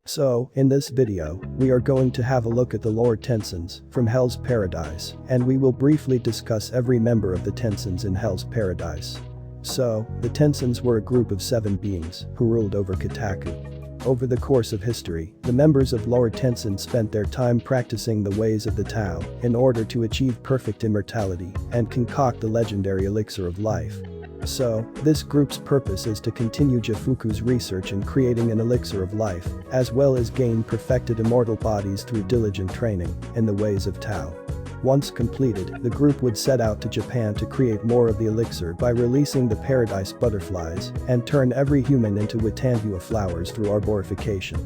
So, in this video, we are going to have a look at the Lord Tensens from Hell's Paradise, and we will briefly discuss every member of the Tensens in Hell's Paradise. So, the Tensens were a group of 7 beings who ruled over Koukō. Over the course of history, the members of Lord Tensen spent their time practicing the ways of the Tao in order to achieve perfect immortality and concoct the legendary elixir of life. So, this group's purpose is to continue Jifuku's research in creating an elixir of life, as well as gain perfected immortal bodies through diligent training in the ways of Tao. Once completed, the group would set out to Japan to create more of the elixir by releasing the paradise butterflies and turn every human into Witandua flowers through arborification.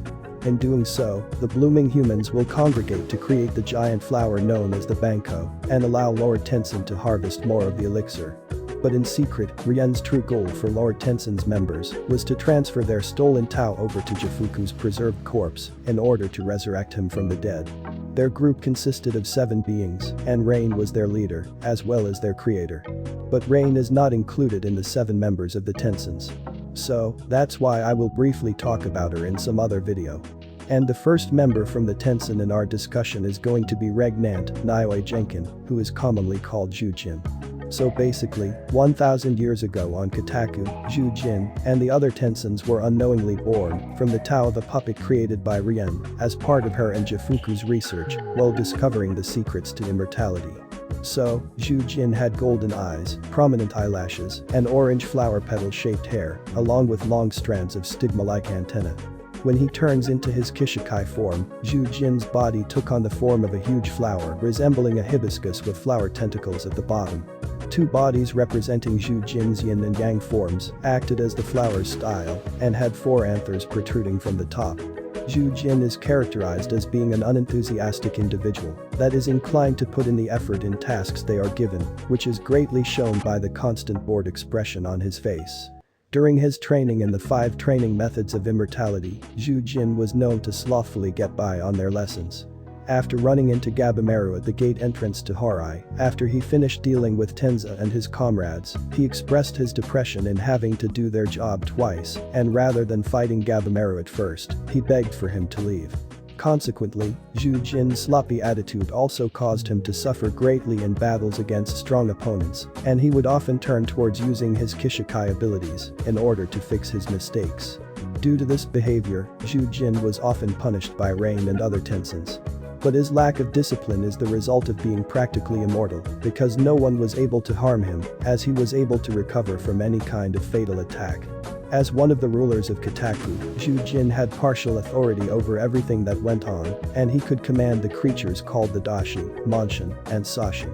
In doing so, the blooming humans will congregate to create the giant flower known as the Banko and allow Lord Tensen to harvest more of the elixir. But in secret, Rien's true goal for Lord Tensen's members was to transfer their stolen Tao over to Jifuku's preserved corpse in order to resurrect him from the dead. Their group consisted of 7 beings, and Rain was their leader, as well as their creator. But Rain is not included in the 7 members of the Tensens. So, that's why I will briefly talk about her in some other video. And the first member from the Tensen in our discussion is going to be Regnant, Nyoi Genkun, who is commonly called Jujin. So basically, 1,000 years ago on Koukō, Jujin and the other Tensens were unknowingly born from the Tao of a puppet created by Rien as part of her and Jifuku's research while discovering the secrets to immortality. So, Jujin had golden eyes, prominent eyelashes, and orange flower petal-shaped hair, along with long strands of stigma-like antennae. When he turns into his Kishikai form, Jujin's body took on the form of a huge flower resembling a hibiscus with flower tentacles at the bottom. 2 bodies representing Jujin's yin and yang forms acted as the flower's style and had 4 anthers protruding from the top. Jujin is characterized as being an unenthusiastic individual that is inclined to put in the effort in tasks they are given, which is greatly shown by the constant bored expression on his face. During his training in the 5 training methods of immortality, Jujin was known to slothfully get by on their lessons. After running into Gabimaru at the gate entrance to Horai, after he finished dealing with Tenza and his comrades, he expressed his depression in having to do their job twice, and rather than fighting Gabimaru at first, he begged for him to leave. Consequently, Jujin's sloppy attitude also caused him to suffer greatly in battles against strong opponents, and he would often turn towards using his Kishikai abilities in order to fix his mistakes. Due to this behavior, Jujin was often punished by Rain and other Tensens. But his lack of discipline is the result of being practically immortal because no one was able to harm him as he was able to recover from any kind of fatal attack. As one of the rulers of Koukō, Jujin had partial authority over everything that went on, and he could command the creatures called the Dashi, Monshin, and Sashin.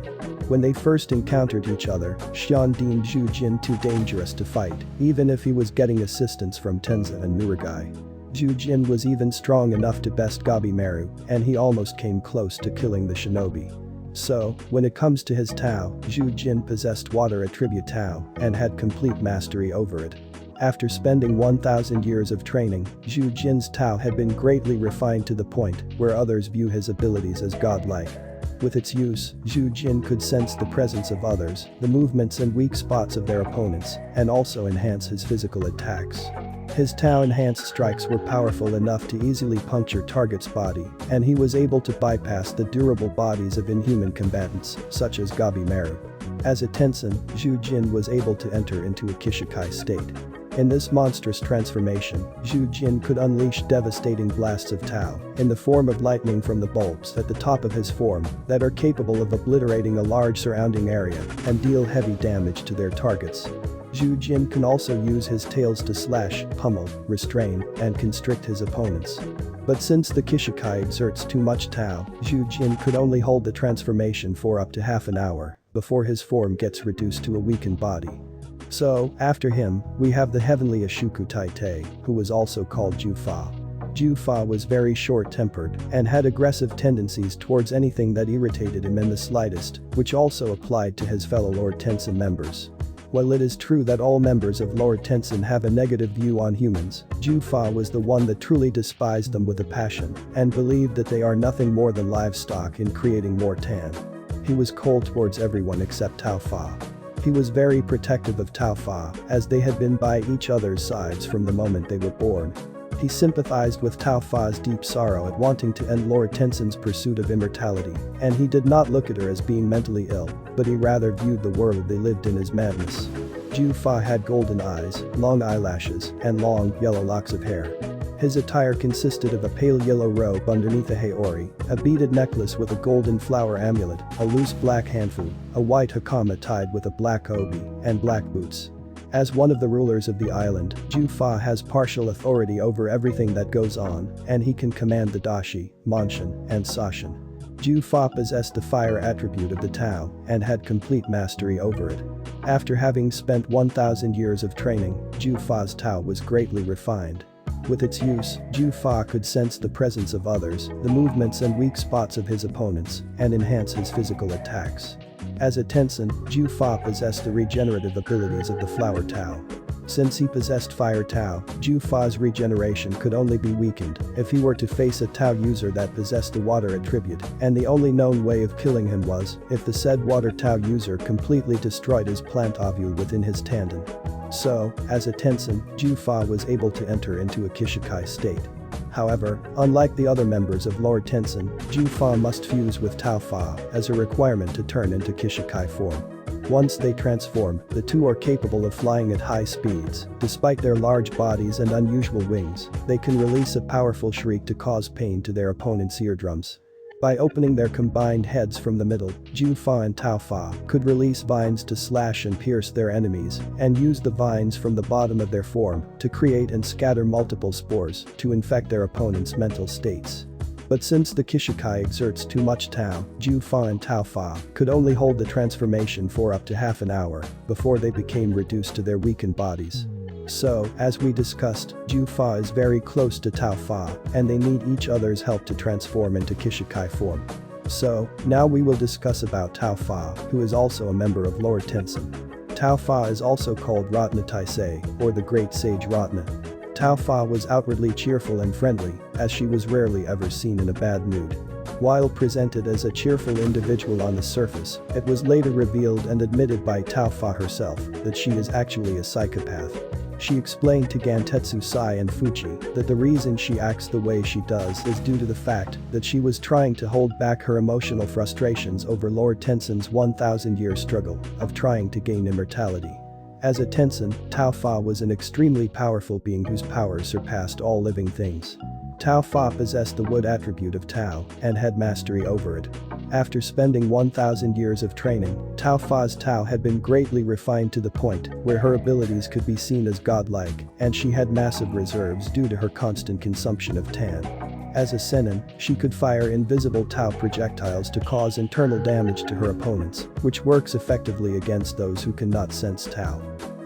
When they first encountered each other, Xian deemed Jujin too dangerous to fight, even if he was getting assistance from Tenza and Muragai. Jujin was even strong enough to best Gabimaru, and he almost came close to killing the shinobi. So, when it comes to his Tao, Jujin possessed water attribute Tao and had complete mastery over it. After spending 1,000 years of training, Jujin's Tao had been greatly refined to the point where others view his abilities as godlike. With its use, Jujin could sense the presence of others, the movements and weak spots of their opponents, and also enhance his physical attacks. His Tao-enhanced strikes were powerful enough to easily puncture target's body, and he was able to bypass the durable bodies of inhuman combatants, such as Gabimaru. As a Tensen, Jujin was able to enter into a Kishikai state. In this monstrous transformation, Jujin could unleash devastating blasts of Tao in the form of lightning from the bulbs at the top of his form that are capable of obliterating a large surrounding area and deal heavy damage to their targets. Jujin can also use his tails to slash, pummel, restrain, and constrict his opponents. But since the Kishikai exerts too much Tao, Jujin could only hold the transformation for up to half an hour before his form gets reduced to a weakened body. So, after him, we have the heavenly Ashuku Taitei, who was also called Jufa. Jufa was very short-tempered and had aggressive tendencies towards anything that irritated him in the slightest, which also applied to his fellow Lord Tensen members. While it is true that all members of Lord Tensen have a negative view on humans, Jufa was the one that truly despised them with a passion and believed that they are nothing more than livestock in creating more tan. He was cold towards everyone except Tao Fa. He was very protective of Tao Fa as they had been by each other's sides from the moment they were born. He sympathized with Tao Fa's deep sorrow at wanting to end Lord Tensen's pursuit of immortality, and he did not look at her as being mentally ill, but he rather viewed the world they lived in as madness. Ju Fa had golden eyes, long eyelashes, and long, yellow locks of hair. His attire consisted of a pale yellow robe underneath a haori, a beaded necklace with a golden flower amulet, a loose black hanfu, a white hakama tied with a black obi, and black boots. As one of the rulers of the island, Ju Fa has partial authority over everything that goes on, and he can command the dashi, manshin, and sashin. Ju Fa possessed the fire attribute of the Tao and had complete mastery over it. After having spent 1,000 years of training, Ju Fa's Tao was greatly refined. With its use, Ju Fa could sense the presence of others, the movements and weak spots of his opponents, and enhance his physical attacks. As a Tensen, Ju Fa possessed the regenerative abilities of the Flower Tao. Since he possessed Fire Tao, Ju Fa's regeneration could only be weakened if he were to face a Tao user that possessed the Water attribute, and the only known way of killing him was if the said Water Tao user completely destroyed his plant ovule within his tanden. So, as a Tensen, Ju Fa was able to enter into a Kishikai state. However, unlike the other members of Lord Tensen, Ju Fa must fuse with Tao Fa as a requirement to turn into Kishikai form. Once they transform, the two are capable of flying at high speeds. Despite their large bodies and unusual wings, they can release a powerful shriek to cause pain to their opponent's eardrums. By opening their combined heads from the middle, Ju Fa and Tao Fa could release vines to slash and pierce their enemies, and use the vines from the bottom of their form to create and scatter multiple spores to infect their opponent's mental states. But since the Kishikai exerts too much Tao, Ju Fa and Tao Fa could only hold the transformation for up to half an hour before they became reduced to their weakened bodies. So, as we discussed, Ju Fa is very close to Tao Fa, and they need each other's help to transform into Kishikai form. So, now we will discuss about Tao Fa, who is also a member of Lord Tensen. Tao Fa is also called Ratna Taitei, or the Great Sage Ratna. Tao Fa was outwardly cheerful and friendly, as she was rarely ever seen in a bad mood. While presented as a cheerful individual on the surface, it was later revealed and admitted by Tao Fa herself that she is actually a psychopath. She explained to Gantetsu Sai and Fuchi that the reason she acts the way she does is due to the fact that she was trying to hold back her emotional frustrations over Lord Tensen's 1,000-year struggle of trying to gain immortality. As a Tensen, Tao Fa was an extremely powerful being whose powers surpassed all living things. Tao Fa possessed the wood attribute of Tao and had mastery over it. After spending 1,000 years of training, Tao Fa's Tao had been greatly refined to the point where her abilities could be seen as godlike, and she had massive reserves due to her constant consumption of Tan. As a Senin, she could fire invisible Tao projectiles to cause internal damage to her opponents, which works effectively against those who cannot sense Tao.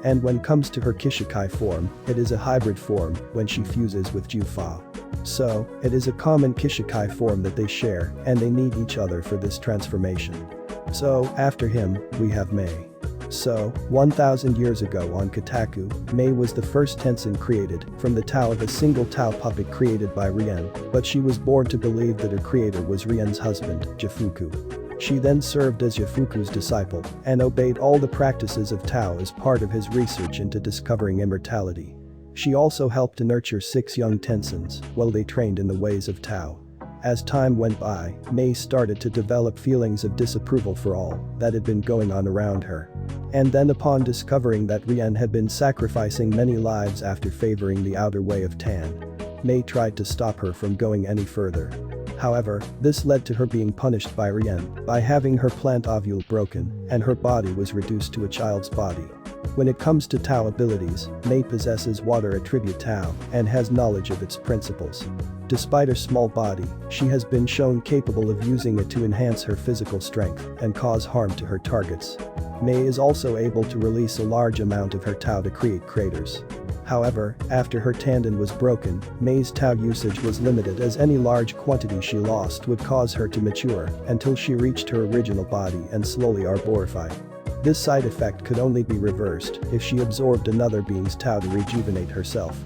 And when comes to her Kishikai form, it is a hybrid form when she fuses with Ju Fa. So, it is a common Kishikai form that they share, and they need each other for this transformation. So, after him, we have Mei. So, 1,000 years ago on Kotaku, Mei was the first Tensen created from the Tao of a single Tao puppet created by Rien, but she was born to believe that her creator was Rien's husband, Jafuku. She then served as Jafuku's disciple and obeyed all the practices of Tao as part of his research into discovering immortality. She also helped to nurture 6 young Tensens while they trained in the ways of Tao. As time went by, Mei started to develop feelings of disapproval for all that had been going on around her. And then upon discovering that Rien had been sacrificing many lives after favoring the outer way of Tan, Mei tried to stop her from going any further. However, this led to her being punished by Rien by having her plant ovule broken, and her body was reduced to a child's body. When it comes to Tao abilities, Mei possesses Water attribute Tao and has knowledge of its principles. Despite her small body, she has been shown capable of using it to enhance her physical strength and cause harm to her targets. Mei is also able to release a large amount of her Tao to create craters. However, after her tanden was broken, Mei's Tao usage was limited as any large quantity she lost would cause her to mature until she reached her original body and slowly arborify. This side effect could only be reversed if she absorbed another being's Tao to rejuvenate herself.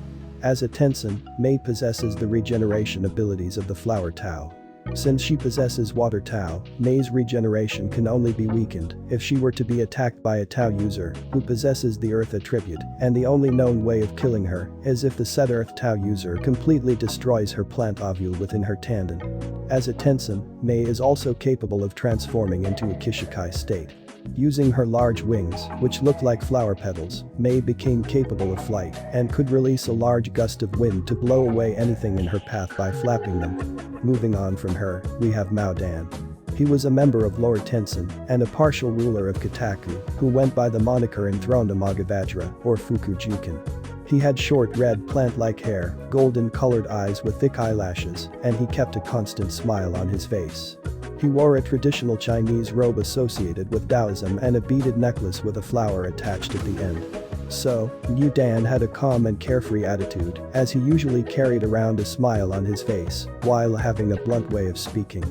As a Tensen, Mei possesses the regeneration abilities of the Flower Tao. Since she possesses Water Tao, Mei's regeneration can only be weakened if she were to be attacked by a Tao user who possesses the Earth attribute, and the only known way of killing her is if the said Earth Tao user completely destroys her plant ovule within her tanden. As a Tensen, Mei is also capable of transforming into a Kishikai state. Using her large wings, which look like flower petals, Mei became capable of flight and could release a large gust of wind to blow away anything in her path by flapping them. Moving on from her, we have Mao Dan. He was a member of Lord Tensen and a partial ruler of Koukō who went by the moniker Enthroned Amoghavajra or Fukujuken. He had short red plant-like hair, golden-colored eyes with thick eyelashes, and he kept a constant smile on his face. He wore a traditional Chinese robe associated with Taoism and a beaded necklace with a flower attached at the end. So, Yu Dan had a calm and carefree attitude, as he usually carried around a smile on his face while having a blunt way of speaking.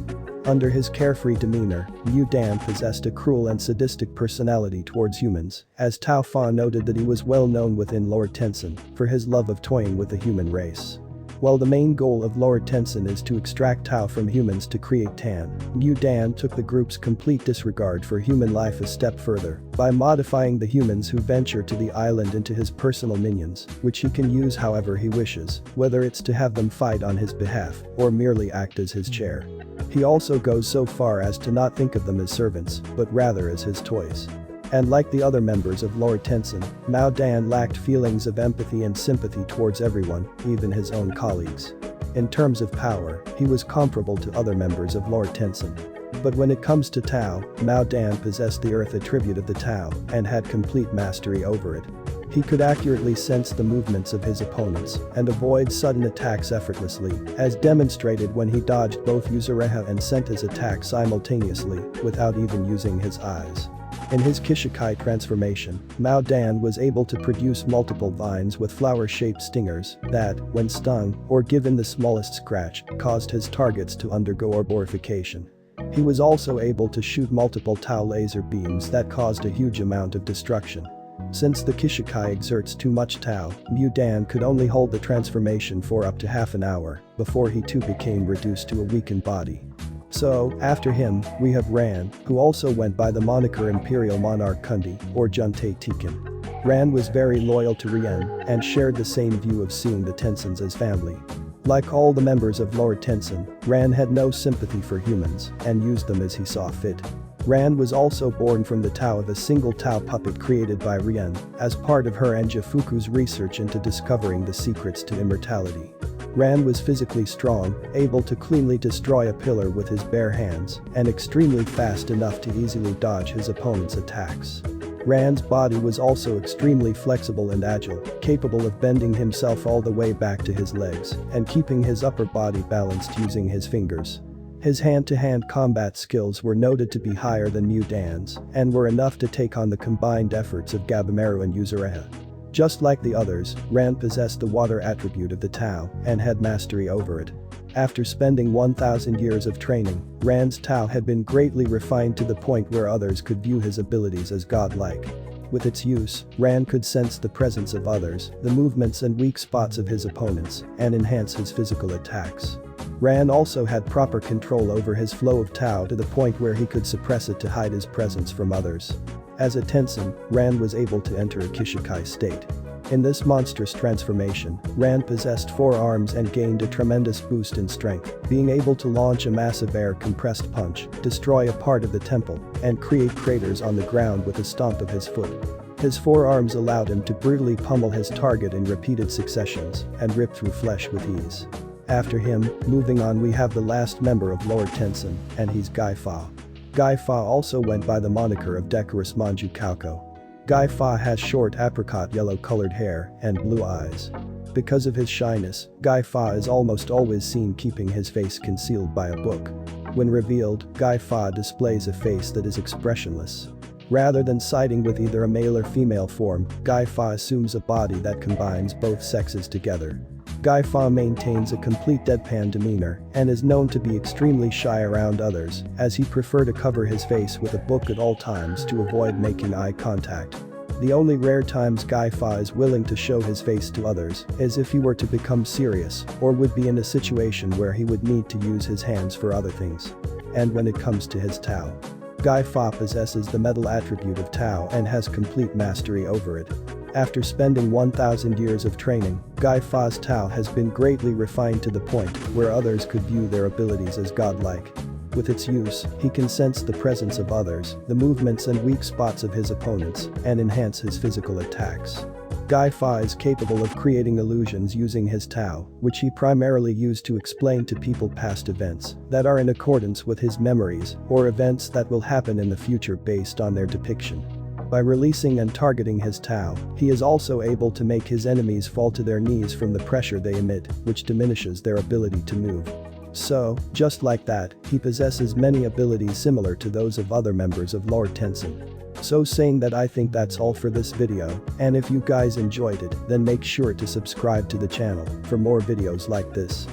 Under his carefree demeanor, Yu Dan possessed a cruel and sadistic personality towards humans, as Tao Fa noted that he was well known within Lord Tensen for his love of toying with the human race. While the main goal of Lord Tensen is to extract Tao from humans to create Tan, Yu Dan took the group's complete disregard for human life a step further by modifying the humans who venture to the island into his personal minions, which he can use however he wishes, whether it's to have them fight on his behalf or merely act as his chair. He also goes so far as to not think of them as servants, but rather as his toys. And like the other members of Lord Tensen, Mao Dan lacked feelings of empathy and sympathy towards everyone, even his own colleagues. In terms of power, he was comparable to other members of Lord Tensen. But when it comes to Tao, Mao Dan possessed the Earth attribute of the Tao and had complete mastery over it. He could accurately sense the movements of his opponents and avoid sudden attacks effortlessly, as demonstrated when he dodged both Uzureha and Senta's attacks simultaneously without even using his eyes. In his Kishikai transformation, Mao Dan was able to produce multiple vines with flower-shaped stingers that, when stung or given the smallest scratch, caused his targets to undergo arborification. He was also able to shoot multiple Tao laser beams that caused a huge amount of destruction. Since the Kishikai exerts too much Tao, Yu Dan could only hold the transformation for up to half an hour before he too became reduced to a weakened body. So, after him, we have Ran, who also went by the moniker Imperial Monarch Cundi, or Juntei Tiken. Ran was very loyal to Rien and shared the same view of seeing the Tensens as family. Like all the members of Lord Tensen, Ran had no sympathy for humans and used them as he saw fit. Ran was also born from the Tao of a single Tao puppet created by Rien as part of her and Jifuku's research into discovering the secrets to immortality. Ran was physically strong, able to cleanly destroy a pillar with his bare hands, and extremely fast enough to easily dodge his opponent's attacks. Ran's body was also extremely flexible and agile, capable of bending himself all the way back to his legs and keeping his upper body balanced using his fingers. His hand-to-hand combat skills were noted to be higher than Yu Dan's and were enough to take on the combined efforts of Gabimaru and Uzureha. Just like the others, Ran possessed the water attribute of the Tao and had mastery over it. After spending 1,000 years of training, Ran's Tao had been greatly refined to the point where others could view his abilities as godlike. With its use, Ran could sense the presence of others, the movements and weak spots of his opponents, and enhance his physical attacks. Ran also had proper control over his flow of Tao to the point where he could suppress it to hide his presence from others. As a Tensen, Ran was able to enter a Kishikai state. In this monstrous transformation, Ran possessed 4 arms and gained a tremendous boost in strength, being able to launch a massive air-compressed punch, destroy a part of the temple, and create craters on the ground with a stomp of his foot. His 4 arms allowed him to brutally pummel his target in repeated successions and rip through flesh with ease. After him, moving on, we have the last member of Lord Tensen, and he's Gai Fa. Gai Fa also went by the moniker of Decorous Monju Koukō. Gai Fa has short apricot yellow colored hair and blue eyes. Because of his shyness, Gai Fa is almost always seen keeping his face concealed by a book. When revealed, Gai Fa displays a face that is expressionless. Rather than siding with either a male or female form, Gai Fa assumes a body that combines both sexes together. Gai Fa maintains a complete deadpan demeanor and is known to be extremely shy around others, as he prefers to cover his face with a book at all times to avoid making eye contact. The only rare times Guy Fa is willing to show his face to others is if he were to become serious or would be in a situation where he would need to use his hands for other things. And when it comes to his Tao, Guy Fa possesses the metal attribute of Tao and has complete mastery over it. After spending 1,000 years of training, Guy Fa's Tao has been greatly refined to the point where others could view their abilities as godlike. With its use, he can sense the presence of others, the movements and weak spots of his opponents, and enhance his physical attacks. Guy Fa is capable of creating illusions using his Tao, which he primarily used to explain to people past events that are in accordance with his memories or events that will happen in the future based on their depiction. By releasing and targeting his Tao, he is also able to make his enemies fall to their knees from the pressure they emit, which diminishes their ability to move. So, just like that, he possesses many abilities similar to those of other members of Lord Tensen. So saying that, I think that's all for this video, and if you guys enjoyed it, then make sure to subscribe to the channel for more videos like this.